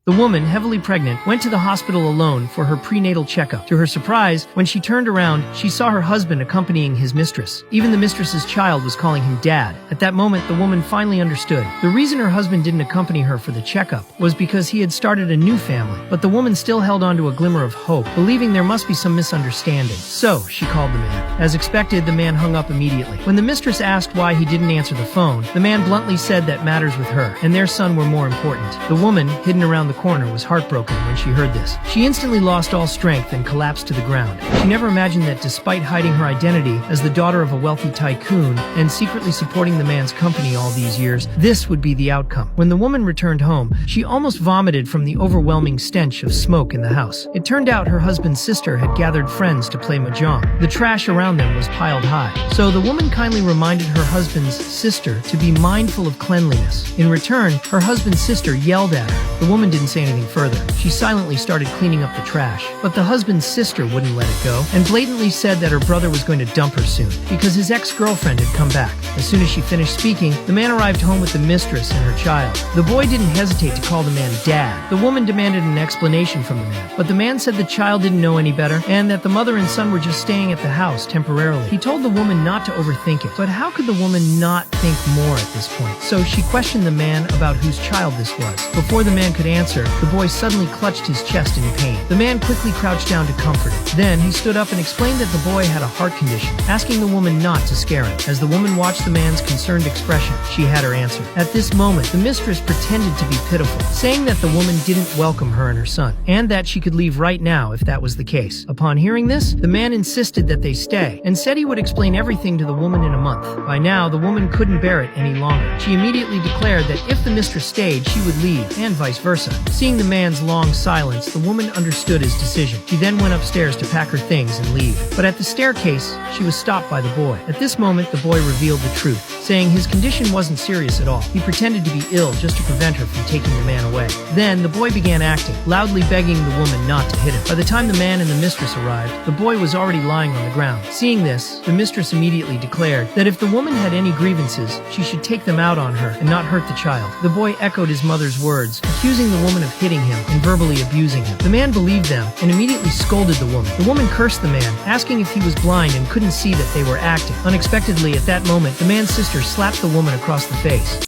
The woman, heavily pregnant, went to the hospital alone for her prenatal checkup. To her surprise, when she turned around, she saw her husband accompanying his mistress. Even the mistress's child was calling him dad. At that moment, the woman finally understood. The reason her husband didn't accompany her for the checkup was because he had started a new family. But the woman still held on to a glimmer of hope, believing there must be some misunderstanding. So, she called the man. As expected, the man hung up immediately. When the mistress asked why he didn't answer the phone, the man bluntly said that matters with her and their son were more important. The woman, hidden around the corner, was heartbroken when she heard this. She instantly lost all strength and collapsed to the ground. She never imagined that despite hiding her identity as the daughter of a wealthy tycoon and secretly supporting the man's company all these years, this would be the outcome. When the woman returned home, she almost vomited from the overwhelming stench of smoke in the house. It turned out her husband's sister had gathered friends to play mahjong. The trash around them was piled high. So the woman kindly reminded her husband's sister to be mindful of cleanliness. In return, her husband's sister yelled at her. The woman didn't say anything further. She silently started cleaning up the trash. But the husband's sister wouldn't let it go and blatantly said that her brother was going to dump her soon because his ex-girlfriend had come back. As soon as she finished speaking, the man arrived home with the mistress and her child. The boy didn't hesitate to call the man dad. The woman demanded an explanation from the man, but the man said the child didn't know any better and that the mother and son were just staying at the house temporarily. He told the woman not to overthink it, but how could the woman not think more at this point? So she questioned the man about whose child this was. Before the man could answer, the boy suddenly clutched his chest in pain. The man quickly crouched down to comfort him. Then he stood up and explained that the boy had a heart condition, asking the woman not to scare him. As the woman watched the man's concerned expression, she had her answer. At this moment, the mistress pretended to be pitiful, saying that the woman didn't welcome her and her son, and that she could leave right now if that was the case. Upon hearing this, the man insisted that they stay, and said he would explain everything to the woman in a month. By now, the woman couldn't bear it any longer. She immediately declared that if the mistress stayed, she would leave, and vice versa. Seeing the man's long silence, the woman understood his decision. She then went upstairs to pack her things and leave. But at the staircase, she was stopped by the boy. At this moment, the boy revealed the truth, saying his condition wasn't serious at all. He pretended to be ill just to prevent her from taking the man away. Then, the boy began acting, loudly begging the woman not to hit him. By the time the man and the mistress arrived, the boy was already lying on the ground. Seeing this, the mistress immediately declared that if the woman had any grievances, she should take them out on her and not hurt the child. The boy echoed his mother's words, accusing the woman of hitting him and verbally abusing him. The man believed them and immediately scolded the woman. The woman cursed the man, asking if he was blind and couldn't see that they were acting. Unexpectedly, at that moment, the man's sister slapped the woman across the face.